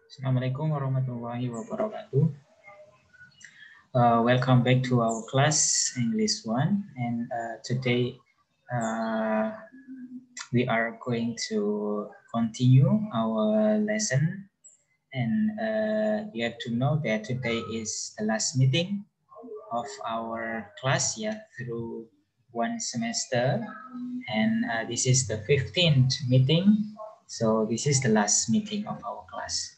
Assalamualaikum warahmatullahi wabarakatuh. Welcome back to our class English 1, and today we are going to continue our lesson, and you have to know that today is the last meeting of our class through one semester, and this is the 15th meeting, so this is the last meeting of our class.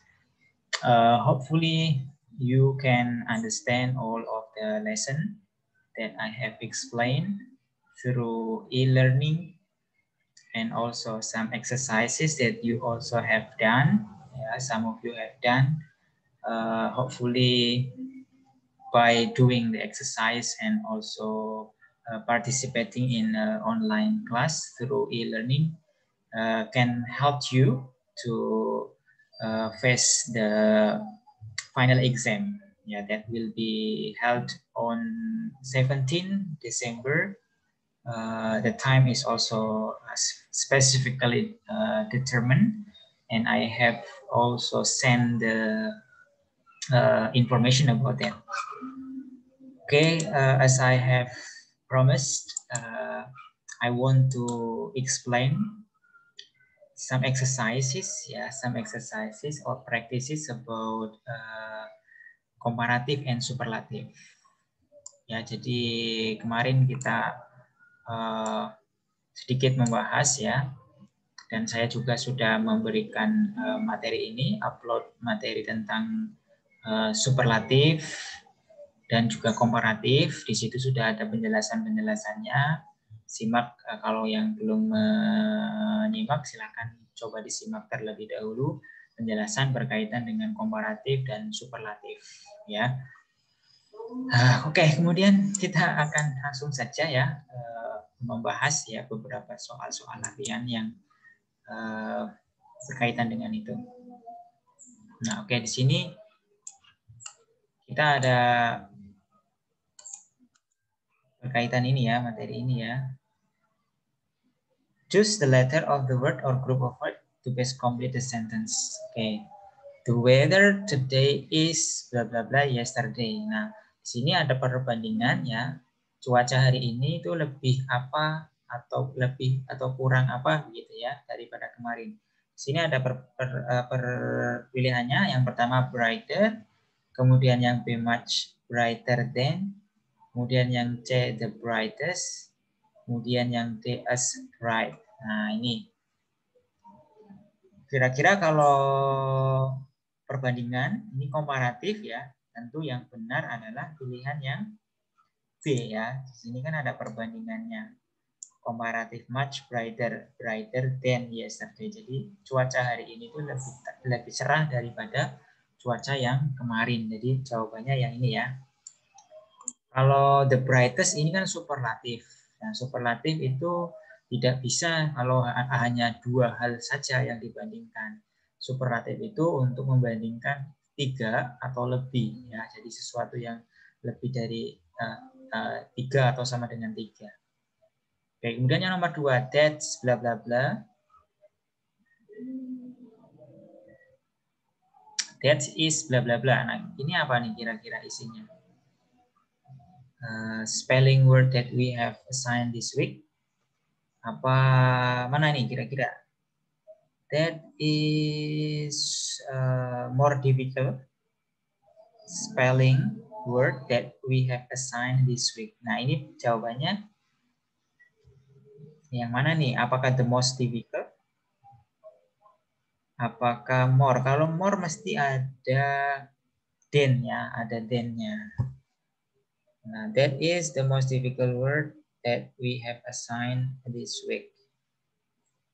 Hopefully you can understand all of the lesson that I have explained through e-learning, and also some exercises that you also have done. Some of you have done. Hopefully by doing the exercise and also participating in online class through e-learning can help you to face the final exam that will be held on 17 December. The time is also specifically determined, and I have also sent the information about that. Okay, as I have promised, I want to explain some exercises, or practices about komparatif and superlatif. Ya, jadi kemarin kita sedikit membahas dan saya juga sudah memberikan materi ini, upload materi tentang superlatif dan juga komparatif. Di situ sudah ada penjelasan-penjelasannya. Simak kalau yang belum menyimak, silakan coba disimak terlebih dahulu penjelasan berkaitan dengan komparatif dan superlatif ya. Oke, kemudian kita akan langsung saja membahas beberapa soal-soal latihan yang berkaitan dengan itu. Nah, oke, di sini kita ada berkaitan ini materi ini ya. Choose the letter of the word or group of words to best complete the sentence. Okay. The weather today is bla bla bla yesterday. Nah, di sini ada perbandingan ya. Cuaca hari ini itu lebih apa atau lebih atau kurang apa gitu ya daripada kemarin. Di sini ada pilihannya. Yang pertama brighter, kemudian yang B much brighter than, kemudian yang C the brightest, kemudian yang D as bright. Nah, ini kira-kira kalau perbandingan ini komparatif ya, tentu yang benar adalah pilihan yang B ya. Di sini kan ada perbandingannya. Komparatif much brighter than yesterday. Jadi cuaca hari ini tuh lebih cerah daripada cuaca yang kemarin. Jadi jawabannya yang ini ya. Kalau the brightest ini kan superlatif. Nah, superlatif itu tidak bisa kalau hanya dua hal saja yang dibandingkan. Superlatif itu untuk membandingkan 3 atau lebih ya. Jadi sesuatu yang lebih dari 3 atau sama dengan 3. Oke, kemudian yang nomor 2, that's bla bla bla. That is bla bla bla. Nah, ini apa nih kira-kira isinya? Spelling word that we have assigned this week. Apa mana nih kira-kira? That is more difficult spelling word that we have assigned this week. Nah, ini jawabannya yang mana nih? Apakah the most difficult? Apakah more? Kalau more mesti ada than ya, ada than-nya. Nah, that is the most difficult word that we have assigned this week.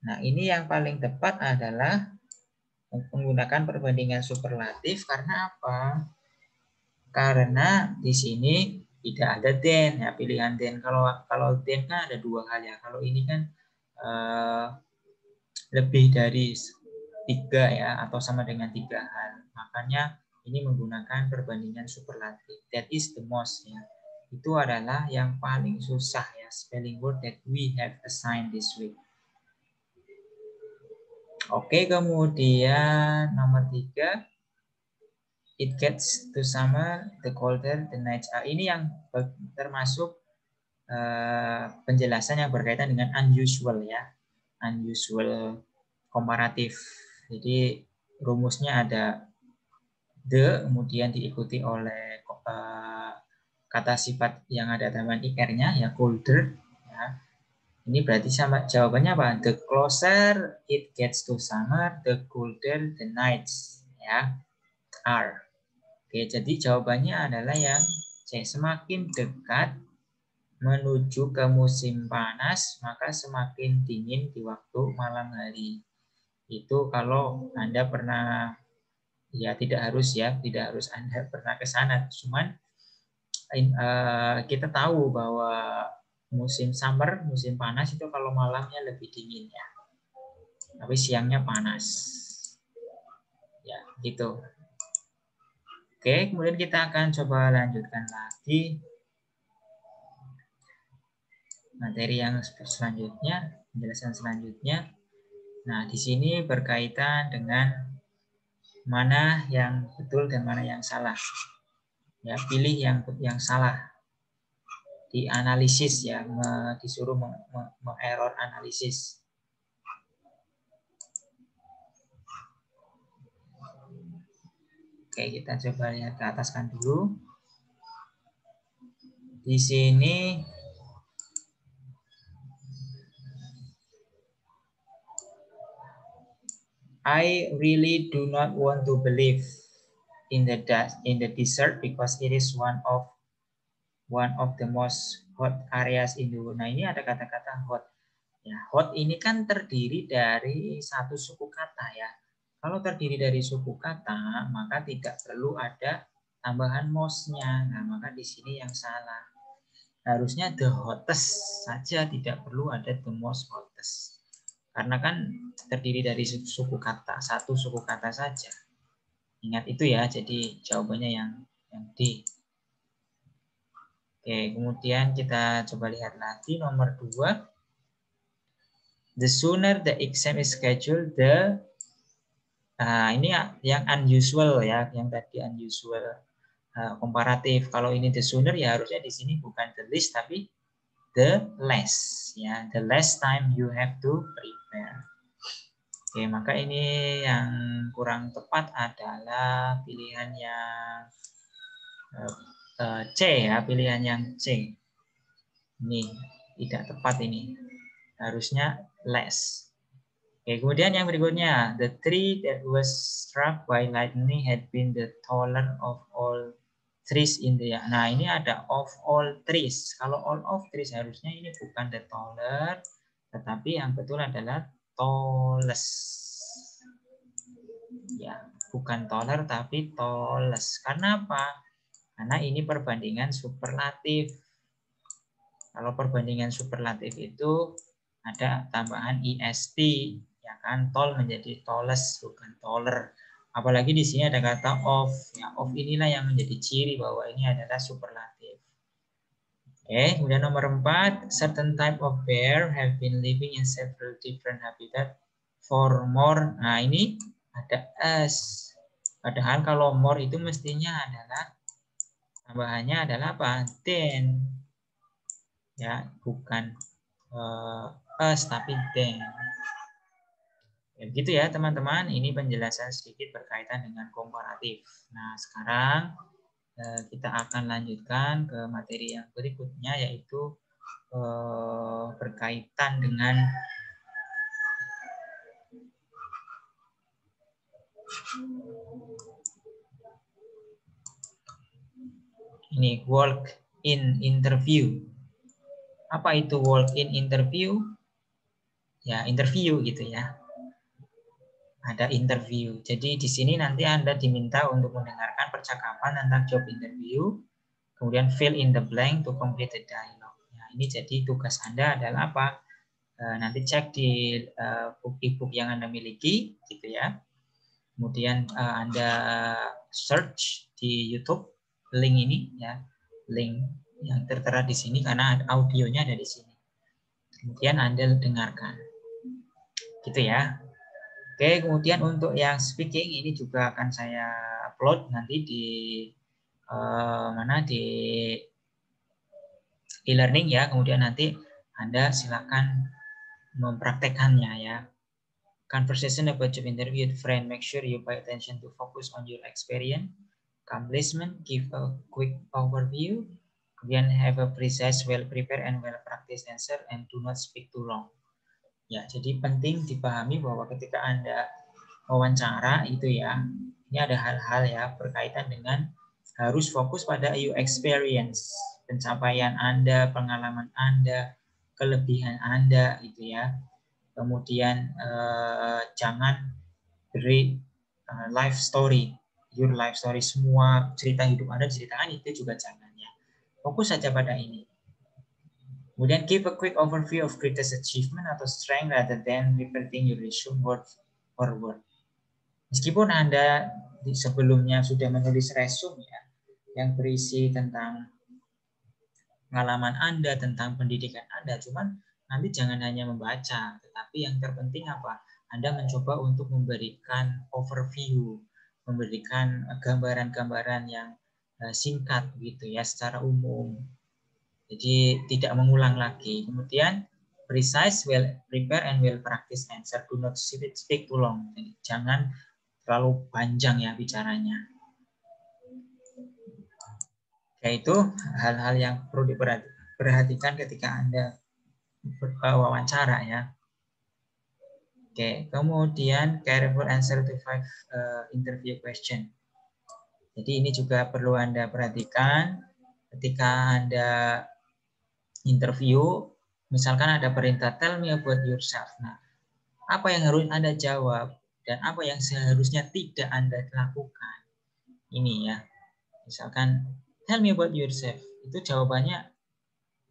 Nah, ini yang paling tepat adalah menggunakan perbandingan superlatif. Karena apa? Karena di sini tidak ada than ya, pilihan than. Kalau than kan ada dua hal ya. Kalau ini kan lebih dari 3 ya, atau sama dengan 3 hal. Makanya ini menggunakan perbandingan superlatif. That is the most ya. Itu adalah yang paling susah ya, spelling word that we have assigned this week. Oke, kemudian nomor 3. it gets to summer, the colder the nights are. Ini yang termasuk penjelasan yang berkaitan dengan unusual ya, unusual komparatif. Jadi rumusnya ada the, kemudian diikuti oleh kata sifat yang ada tambahan ir-nya ya, colder. Ya. Ini berarti sama jawabannya apa? The closer it gets to summer, the colder the nights ya are. Oke, jadi jawabannya adalah yang C. Semakin dekat menuju ke musim panas, maka semakin dingin di waktu malam hari. Itu kalau Anda pernah, ya tidak harus Anda pernah ke sana. Cuman kita tahu bahwa musim summer, musim panas itu kalau malamnya lebih dingin ya. Tapi siangnya panas. Ya, gitu. Oke, kemudian kita akan coba lanjutkan lagi materi yang selanjutnya, penjelasan selanjutnya. Nah, di sini berkaitan dengan mana yang betul dan mana yang salah. Ya, pilih yang salah. Dianalisis ya, disuruh error analisis. Oke, kita coba lihat ke ataskan dulu. Di sini I really do not want to believe in the desert because it is one of the most hot areas in the world. Nah, ini ada kata-kata hot. Ya, hot ini kan terdiri dari satu suku kata ya. Kalau terdiri dari suku kata, maka tidak perlu ada tambahan most-nya. Nah, maka di sini yang salah. Harusnya the hottest saja, tidak perlu ada the most hottest. Karena kan terdiri dari suku kata, satu suku kata saja. Ingat itu ya, jadi jawabannya yang D. Oke, kemudian kita coba lihat lagi nomor 2. The sooner the exam is scheduled, the ini yang unusual ya, yang tadi unusual komparatif. Kalau ini the sooner ya harusnya di sini bukan the least tapi the less ya, the less time you have to prepare. Oke, maka ini yang kurang tepat adalah pilihan yang C ya, pilihan yang C. Ini tidak tepat ini. Harusnya less. Oke, kemudian yang berikutnya, the tree that was struck by lightning had been the taller of all trees in the. Nah, ini ada of all trees. Kalau all of trees harusnya ini bukan the taller, tetapi yang betul adalah tallest. Ya, bukan taller tapi tallest. Karena apa? Karena ini perbandingan superlatif. Kalau perbandingan superlatif itu ada tambahan est, ya kan? Tall menjadi tallest, bukan taller. Apalagi di sini ada kata of. Ya, of inilah yang menjadi ciri bahwa ini adalah superlatif. Oke, kemudian nomor 4, certain type of bear have been living in several different habitat for more. Nah, ini ada as. Padahal kalau more itu mestinya adalah tambahannya adalah apa? Then. Ya, bukan as tapi then. Ya, begitu ya teman-teman, ini penjelasan sedikit berkaitan dengan komparatif. Nah, sekarang kita akan lanjutkan ke materi yang berikutnya, yaitu berkaitan dengan ini walk-in interview. Apa itu walk-in interview? Ya, interview gitu ya. Ada interview. Jadi di sini nanti Anda diminta untuk mendengarkan percakapan tentang job interview, kemudian fill in the blank to complete the dialogue. Nah, ini jadi tugas Anda adalah apa? Nanti cek di e-book yang Anda miliki, gitu ya. Kemudian Anda search di YouTube link ini, ya, link yang tertera di sini karena audionya ada di sini. Kemudian Anda dengarkan, gitu ya. Oke, kemudian untuk yang speaking ini juga akan saya upload nanti di di e-learning ya. Kemudian nanti Anda silakan mempraktekannya ya. Conversation about job interview with friend. Make sure you pay attention to focus on your experience. Accomplishment, give a quick overview. Kemudian have a precise, well prepared and well practiced answer and do not speak too long. Ya, jadi penting dipahami bahwa ketika Anda wawancara itu ya, ini ada hal-hal ya berkaitan dengan harus fokus pada your experience, pencapaian Anda, pengalaman Anda, kelebihan Anda gitu ya. Kemudian jangan beri life story, your life story, semua cerita hidup Anda diceritakan, itu juga jangan ya. Fokus saja pada ini. Kemudian give a quick overview of greatest achievement atau strength rather than repeating your resume word for word. Meskipun Anda sebelumnya sudah menulis resume ya, yang berisi tentang pengalaman Anda, tentang pendidikan Anda, cuman nanti jangan hanya membaca, tetapi yang terpenting apa? Anda mencoba untuk memberikan overview, memberikan gambaran-gambaran yang singkat gitu ya, secara umum. Jadi tidak mengulang lagi. Kemudian precise, well prepare and well practice answer. Do not speak too long. Jadi, jangan terlalu panjang ya bicaranya. Yaitu hal-hal yang perlu diperhatikan ketika Anda wawancara ya. Oke, kemudian careful answer to 5 interview question. Jadi ini juga perlu Anda perhatikan ketika Anda interview, misalkan ada perintah tell me about yourself. Nah, apa yang harus Anda jawab dan apa yang seharusnya tidak Anda lakukan. Ini ya. Misalkan tell me about yourself. Itu jawabannya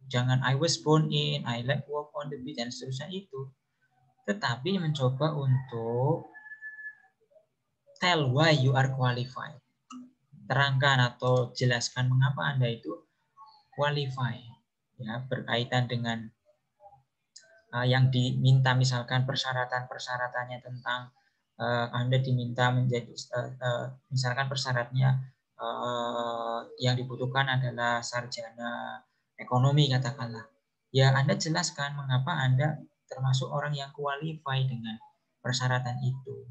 jangan I was born in, I like work on the beach dan seterusnya itu. Tetapi mencoba untuk tell why you are qualified. Terangkan atau jelaskan mengapa Anda itu qualify. Ya, berkaitan dengan yang diminta, misalkan persyaratan-persyaratannya tentang Anda diminta menjadi misalkan persyaratnya yang dibutuhkan adalah sarjana ekonomi katakanlah. Ya Anda jelaskan mengapa Anda termasuk orang yang qualify dengan persyaratan itu.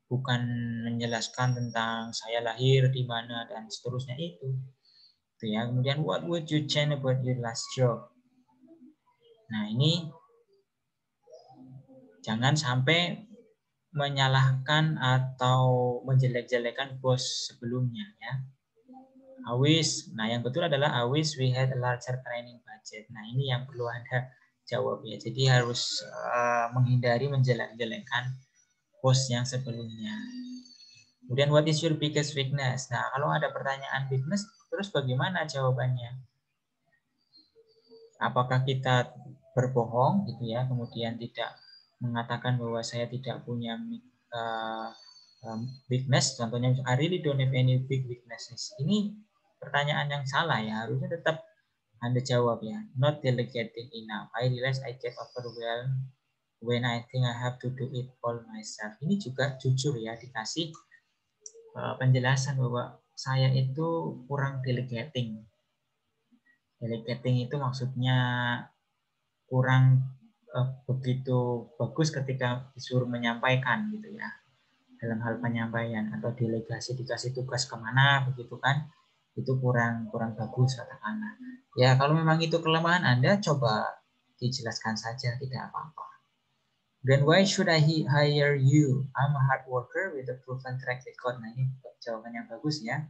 Bukan menjelaskan tentang saya lahir di mana dan seterusnya itu. Ya, kemudian what would you change about your last job? Nah, ini jangan sampai menyalahkan atau menjelek-jelekan bos sebelumnya ya. I wish, nah yang betul adalah I wish we had a larger training budget. Nah ini yang perlu Anda jawab ya. Jadi harus menghindari menjelek-jelekan bos yang sebelumnya. Kemudian what is your biggest weakness? Nah kalau ada pertanyaan weakness, terus bagaimana jawabannya? Apakah kita berbohong gitu ya, kemudian tidak mengatakan bahwa saya tidak punya weakness, contohnya I really don't have any big weaknesses. Ini pertanyaan yang salah ya, harusnya tetap Anda jawab ya, not delegating enough. I realize I get overwhelmed when I think I have to do it all myself. Ini juga jujur ya, dikasih penjelasan bahwa saya itu kurang delegating. Delegating itu maksudnya kurang begitu bagus ketika disuruh menyampaikan gitu ya, dalam hal penyampaian atau delegasi dikasih tugas kemana begitu kan, itu kurang bagus katakanlah ya. Kalau memang itu kelemahan Anda, coba dijelaskan saja, tidak apa-apa. Then why should I hire you? I'm a hard worker with a proven track record. Nah ini jawaban yang bagus ya.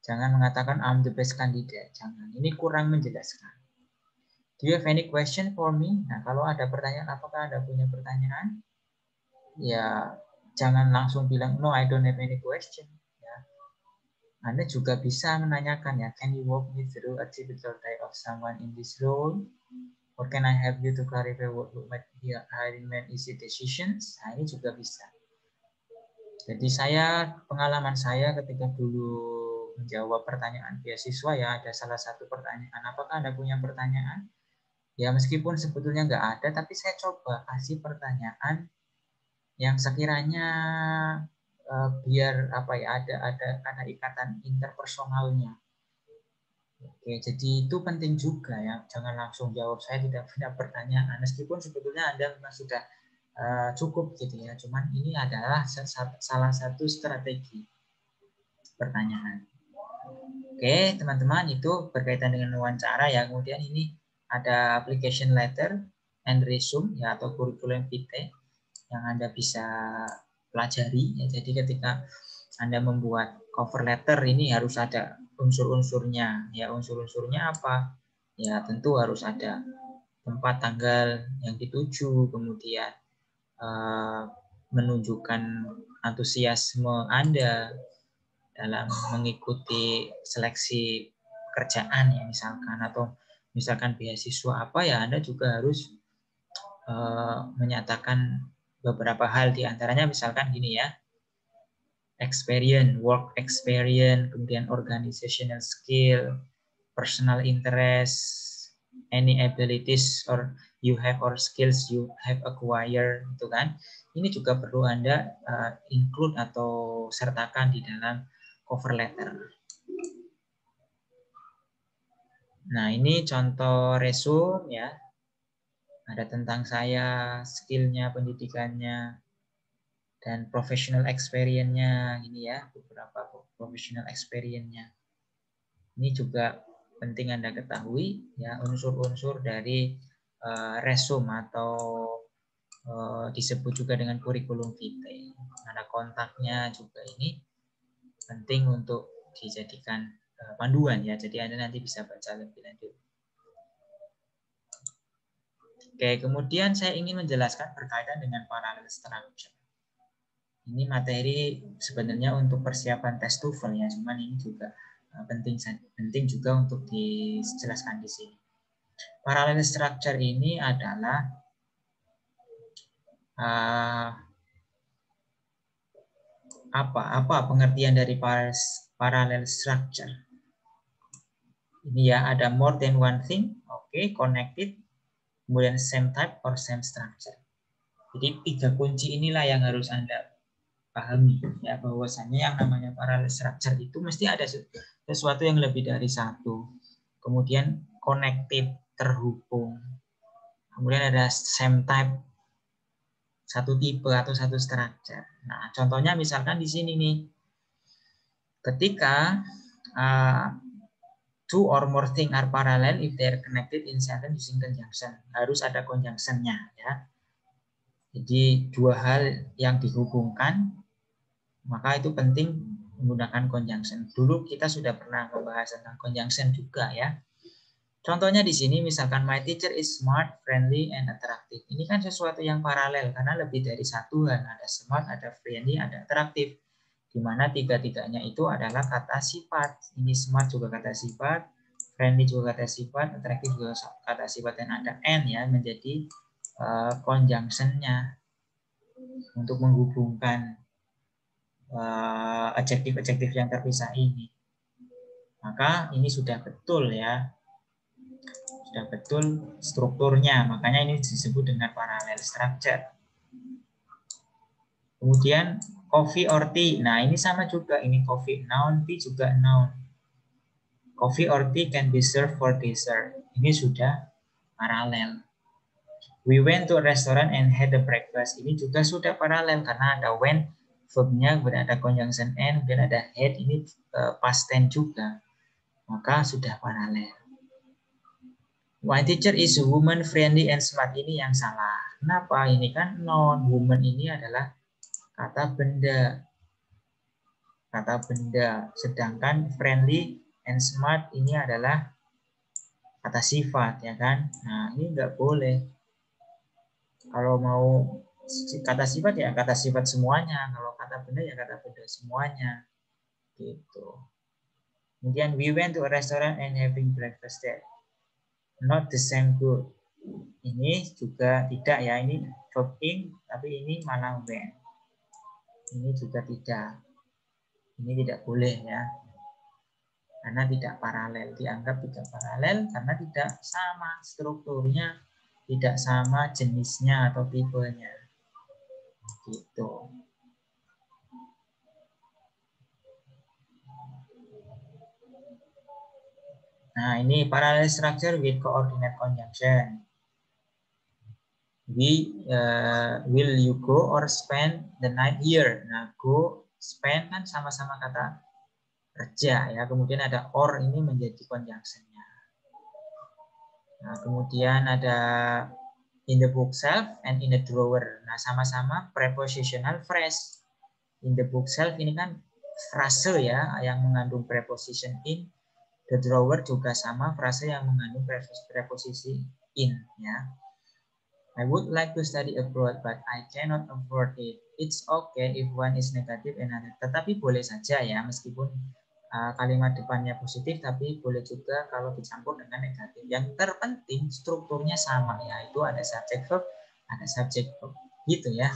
Jangan mengatakan I'm the best candidate, jangan, ini kurang menjelaskan. Do you have any question for me? Nah, kalau ada pertanyaan, apakah Anda punya pertanyaan? Ya, jangan langsung bilang, no, I don't have any question. Ya. Anda juga bisa menanyakan ya, can you walk me through a typical day of someone in this role? Or can I help you to clarify what would make the hiring man easy decisions? Nah, ini juga bisa. Jadi pengalaman saya ketika dulu menjawab pertanyaan beasiswa ya, ada salah satu pertanyaan, apakah Anda punya pertanyaan? Ya meskipun sebetulnya nggak ada, tapi saya coba kasih pertanyaan yang sekiranya biar apa ya ada ikatan interpersonalnya. Oke, jadi itu penting juga ya. Jangan langsung jawab saya tidak punya pertanyaan. Meskipun sebetulnya Anda sudah cukup gitu ya. Cuman ini adalah salah satu strategi pertanyaan. Oke, teman-teman, itu berkaitan dengan wawancara ya. Kemudian ini ada application letter and resume ya, atau curriculum vitae yang Anda bisa pelajari ya. Jadi ketika Anda membuat cover letter ini harus ada unsur-unsurnya ya. Unsur-unsurnya apa? Ya tentu harus ada tempat, tanggal yang dituju, kemudian menunjukkan antusiasme Anda dalam mengikuti seleksi pekerjaan ya misalkan, atau misalkan beasiswa apa ya, Anda juga harus menyatakan beberapa hal, diantaranya misalkan gini ya, experience, work experience, kemudian organizational skill, personal interest, any abilities or you have or skills you have acquired, itu kan. Ini juga perlu Anda include atau sertakan di dalam cover letter. Nah, ini contoh resume ya. Ada tentang saya, skillnya, pendidikannya, dan professional experience-nya. Ini ya, beberapa professional experience-nya. Ini juga penting Anda ketahui ya, unsur-unsur dari resume atau disebut juga dengan kurikulum vitae. Ada kontaknya juga, ini penting untuk dijadikan panduan ya. Jadi Anda nanti bisa baca lebih lanjut. Oke, kemudian saya ingin menjelaskan berkaitan dengan parallel structure. Ini materi sebenarnya untuk persiapan tes TOEFL ya, cuman ini juga penting juga untuk dijelaskan di sini. Parallel structure ini adalah apa pengertian dari parallel structure? Ini ya, ada more than one thing, oke, connected, kemudian same type or same structure. Jadi 3 kunci inilah yang harus Anda pahami ya, bahwasannya yang namanya parallel structure itu mesti ada sesuatu yang lebih dari satu. Kemudian connected, terhubung. Kemudian ada same type, satu tipe atau satu structure. Nah, contohnya misalkan di sini nih. Ketika two or more things are parallel if they are connected in sentence using conjunction. Harus ada conjunction-nya ya. Jadi 2 hal yang dihubungkan, maka itu penting menggunakan conjunction. Dulu kita sudah pernah membahas tentang conjunction juga ya. Contohnya di sini misalkan my teacher is smart, friendly, and attractive. Ini kan sesuatu yang paralel karena lebih dari satu hal. Ada smart, ada friendly, ada attractive. Di mana 3-tiganya itu adalah kata sifat. Ini smart juga kata sifat, friendly juga kata sifat, attractive juga kata sifat, dan ada and ya menjadi conjunction-nya untuk menghubungkan adjektif-adjektif yang terpisah ini. Maka ini sudah betul ya. Sudah betul strukturnya. Makanya ini disebut dengan parallel structure. Kemudian coffee or tea. Nah, ini sama juga. Ini coffee noun, tea juga noun. Coffee or tea can be served for dessert. Ini sudah paralel. We went to a restaurant and had a breakfast. Ini juga sudah paralel karena ada when, verbnya, kemudian ada conjunction and, kemudian ada had, ini past tense juga. Maka sudah paralel. My teacher is a woman, friendly and smart. Ini yang salah. Kenapa? Ini kan noun. Woman ini adalah kata benda. Kata benda. Sedangkan friendly and smart ini adalah kata sifat, ya kan? Nah, ini nggak boleh. Kalau mau kata sifat ya kata sifat semuanya. Kalau kata benda ya kata benda semuanya. Gitu. Kemudian we went to a restaurant and having breakfast there. Not the same good. Ini juga tidak ya. Ini verb ing, tapi ini malah when. Ini juga tidak. Ini tidak boleh ya. Karena tidak paralel. Dianggap tidak paralel karena tidak sama strukturnya, tidak sama jenisnya atau tipenya. Gitu. Nah, ini parallel structure with coordinate conjunction. Will you go or spend the night here? Nah, go, spend kan sama-sama kata kerja ya. Kemudian ada or, ini menjadi conjunction-nya. Nah, kemudian ada in the bookshelf and in the drawer. Nah, sama-sama prepositional phrase. In the bookshelf ini kan frase ya yang mengandung preposition in. The drawer juga sama, frase yang mengandung preposisi in ya. I would like to study abroad but I cannot afford it. It's okay if one is negative and another. Tetapi boleh saja ya meskipun kalimat depannya positif, tapi boleh juga kalau dicampur dengan negatif. Yang terpenting strukturnya sama ya, itu ada subject verb, ada subject verb gitu ya.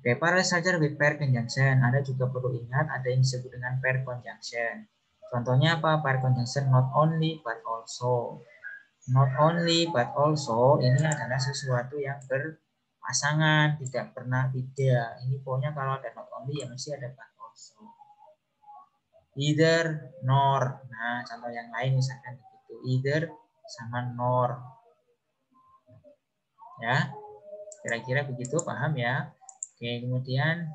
Oke, parallel structure with pair conjunction. Anda juga perlu ingat ada yang disebut dengan pair conjunction. Contohnya apa? Pair conjunction not only but also. Not only but also ini adalah sesuatu yang berpasangan, tidak pernah beda. Ini pokoknya kalau ada not only ya mesti ada but also. Either, nor. Nah, contoh yang lain misalkan begitu. Either sama nor. Ya, kira-kira begitu, paham ya? Oke, kemudian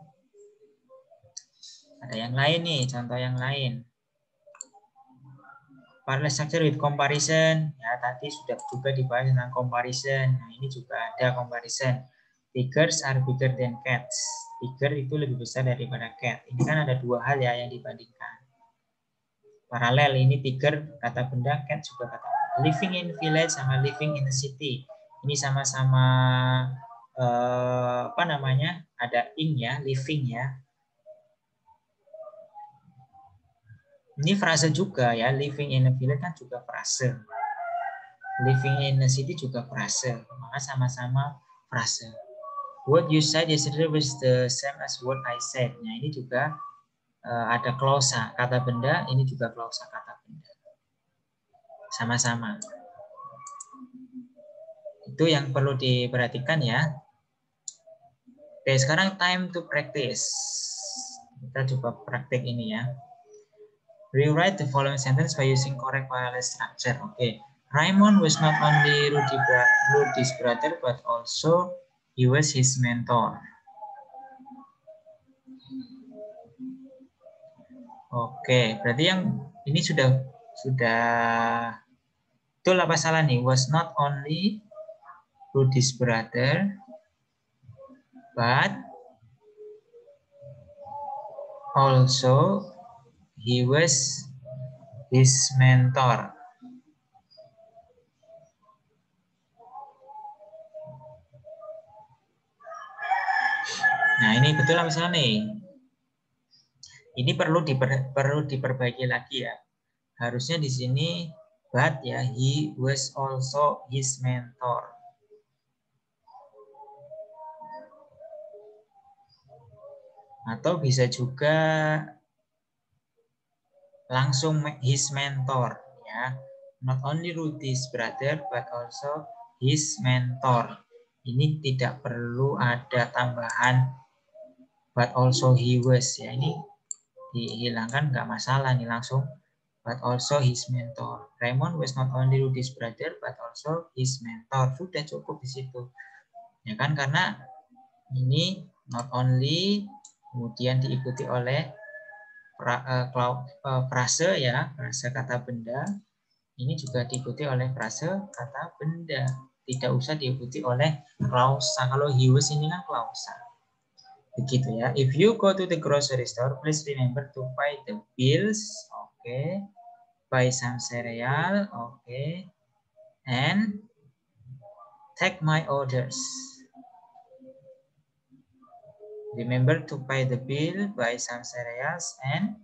ada yang lain nih, contoh yang lain. Parallel structure with comparison. Ya, tadi sudah juga dibahas tentang comparison. Nah, ini juga ada comparison. Tigers are bigger than cats. Tiger itu lebih besar daripada cat. Ini kan ada dua hal ya yang dibandingkan. Paralel, ini tiger kata benda, cat juga kata benda. Living in village sama living in the city. Ini sama-sama apa namanya? Ada in ya, living ya. Ini frase juga ya, living in a village kan juga frase. Living in a city juga frase. Maka sama-sama frase. What you said yesterday was the same as what I said. Nah, ini juga ada klausa kata benda, ini juga klausa kata benda. Sama-sama. Itu yang perlu diperhatikan ya. Oke, sekarang time to practice. Kita coba praktek ini ya. Rewrite the following sentence by using correct parallel structure. Oke. Raymond was not only Rudy's brother, but also he was his mentor. Oke, berarti yang ini sudah betul apa salah nih? Was not only Rudy's brother, but also he was his mentor. Nah, ini betul apa salah nih? Ini perlu diperbaiki lagi ya. Harusnya di sini but ya, he was also his mentor. Atau bisa juga langsung his mentor ya. Not only Rudy's brother but also his mentor. Ini tidak perlu ada tambahan but also he was ya. Ini dihilangkan nggak masalah nih, langsung but also his mentor. Raymond was not only Rudy's brother but also his mentor. Sudah cukup di situ. Ya kan, karena ini not only kemudian diikuti oleh frase ya, frase kata benda. Ini juga diikuti oleh frase kata benda. Tidak usah diikuti oleh klausa. Kalau he was ini kan klausa. Begitu ya. If you go to the grocery store, please remember to pay the bills. Oke. Buy some cereal. Oke. And take my orders. Remember to pay the bill, buy some cereals, and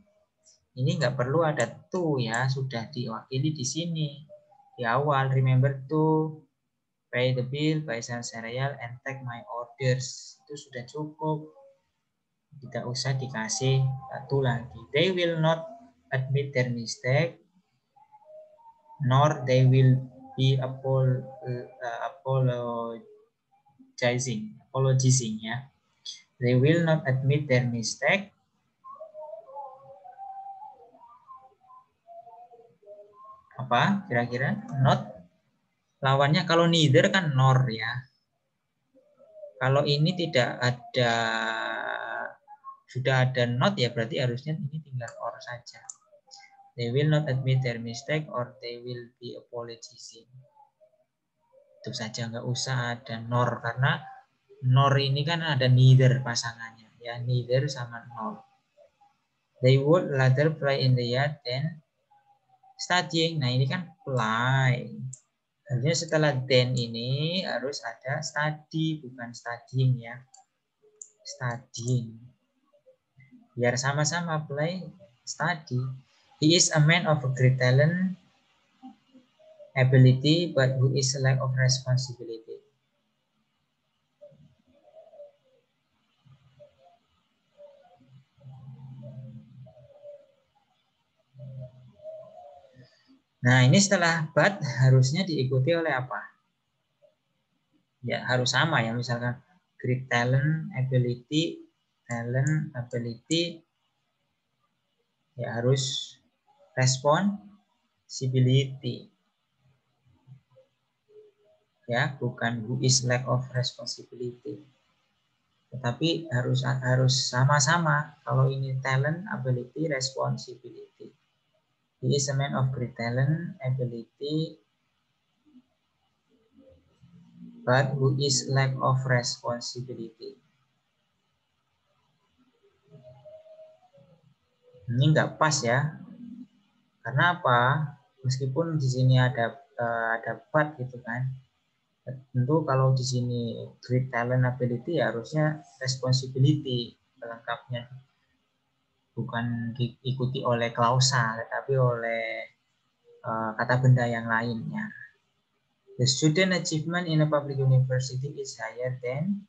ini nggak perlu ada to ya, sudah diwakili di sini di awal. Remember to pay the bill, buy some cereal, and take my orders. Itu sudah cukup. Tidak usah dikasih to lagi. They will not admit their mistake, nor they will be apologizing. apologizing ya. They will not admit their mistake. Apa kira-kira? Not. Lawannya kalau neither kan nor ya. Kalau ini tidak ada, sudah ada not ya berarti harusnya ini tinggal or saja. They will not admit their mistake or they will be apologizing. Itu saja, nggak usah ada nor karena nor ini kan ada neither pasangannya ya, neither sama nor. They would rather play in the yard than studying. Nah ini kan play. Harusnya setelah then ini harus ada study, bukan studying ya. Studying. Biar sama-sama play, study. He is a man of great talent, ability, but who is a lack of responsibility. Nah, ini setelah but harusnya diikuti oleh apa? Ya, harus sama ya. Misalkan great talent, ability, ya harus responsibility. Ya, bukan who is lack of responsibility. Tetapi harus sama-sama. Kalau ini talent, ability, responsibility. He is a man of great talent, ability, but who is lack of responsibility. Ini nggak pas ya. Karena apa? Meskipun di sini ada but gitu kan. Tentu kalau di sini great talent, ability ya harusnya responsibility pelengkapnya. Bukan diikuti oleh klausa, tetapi oleh kata benda yang lainnya. The student achievement in a public university is higher than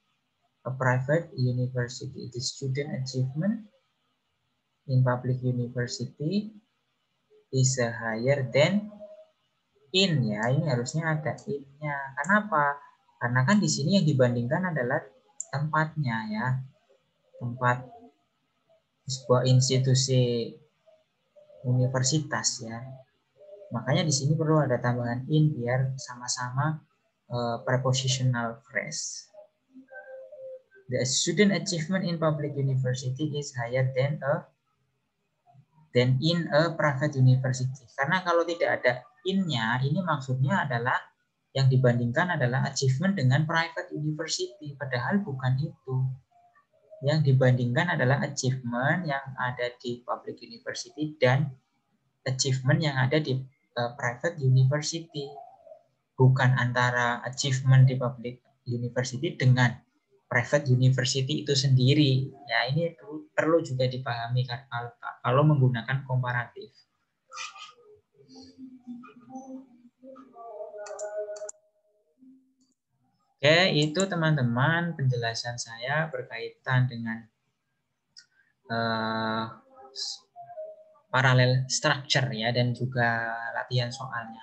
a private university. The student achievement in public university is higher than in ya. Ini harusnya ada in-nya. Kenapa? Karena kan di sini yang dibandingkan adalah tempatnya ya. Tempat sebuah institusi universitas ya. Makanya di sini perlu ada tambahan in biar sama-sama prepositional phrase. The student achievement in public university is higher than in a private university. Karena kalau tidak ada in-nya, ini maksudnya adalah yang dibandingkan adalah achievement dengan private university. Padahal bukan itu. Yang dibandingkan adalah achievement yang ada di public university dan achievement yang ada di private university. Bukan antara achievement di public university dengan private university itu sendiri. Ya, ini perlu juga dipahami kalau menggunakan komparatif. Oke, itu teman-teman penjelasan saya berkaitan dengan parallel structure ya dan juga latihan soalnya.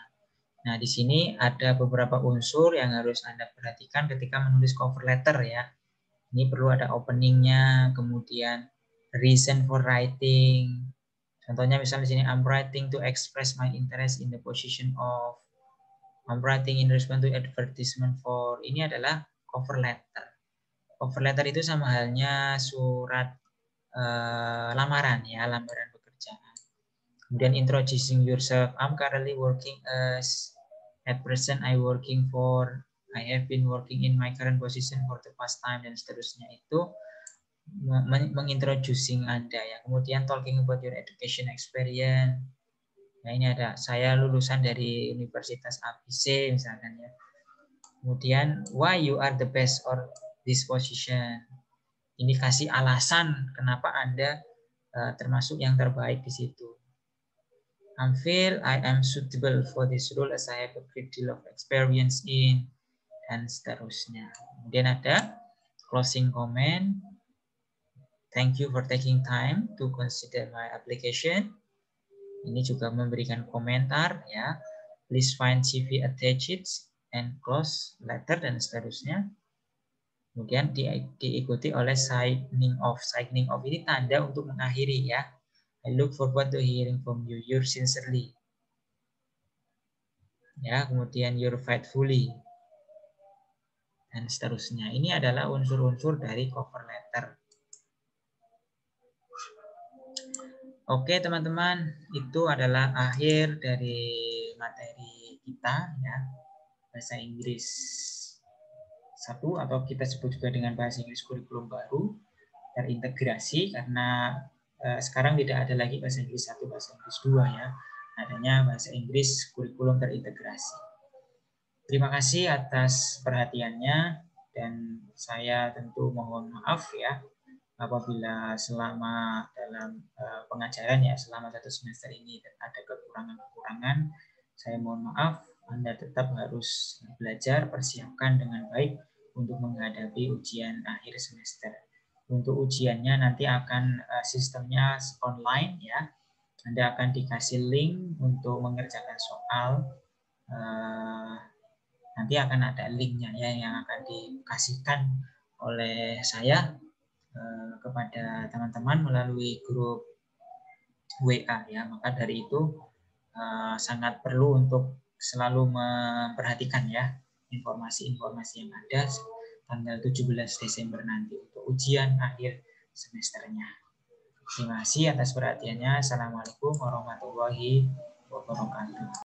Nah, di sini ada beberapa unsur yang harus Anda perhatikan ketika menulis cover letter ya. Ini perlu ada openingnya, kemudian reason for writing. Contohnya misalnya di sini I'm writing to express my interest in the position of. I'm writing in response to advertisement for. Ini adalah cover letter. Cover letter itu sama halnya surat lamaran ya, lamaran pekerjaan. Kemudian introducing yourself. I'm currently working as at present I working for. I have been working in my current position for the past time dan seterusnya itu mengintroducing Anda ya. Kemudian talking about your education experience. Nah ini ada saya lulusan dari Universitas ABC misalkan ya. Kemudian why you are the best or this position. Ini kasih alasan kenapa Anda termasuk yang terbaik di situ. I feel I am suitable for this role as I have a great deal of experience in dan seterusnya. Kemudian ada closing comment. Thank you for taking time to consider my application. Ini juga memberikan komentar ya. Please find CV attached and close letter dan seterusnya. Kemudian diikuti oleh signing off. Signing off ini tanda untuk mengakhiri ya. I look forward to hearing from you. Yours sincerely. Ya, kemudian your faithfully. Dan seterusnya. Ini adalah unsur-unsur dari cover letter. Oke teman-teman, itu adalah akhir dari materi kita ya, bahasa Inggris 1 atau kita sebut juga dengan bahasa Inggris kurikulum baru terintegrasi, karena sekarang tidak ada lagi bahasa Inggris 1, bahasa Inggris 2 ya, adanya bahasa Inggris kurikulum terintegrasi. Terima kasih atas perhatiannya dan saya tentu mohon maaf ya apabila selama dalam pengajaran ya selama 1 semester ini ada kekurangan-kekurangan. Saya mohon maaf, Anda tetap harus belajar, persiapkan dengan baik untuk menghadapi ujian akhir semester. Untuk ujiannya nanti akan sistemnya online ya. Anda akan dikasih link untuk mengerjakan soal. Nanti akan ada linknya ya yang akan dikasihkan oleh saya kepada teman-teman melalui grup WA ya. Maka dari itu sangat perlu untuk selalu memperhatikan ya informasi-informasi yang ada tanggal 17 Desember nanti untuk ujian akhir semesternya. Terima kasih atas perhatiannya. Assalamualaikum warahmatullahi wabarakatuh.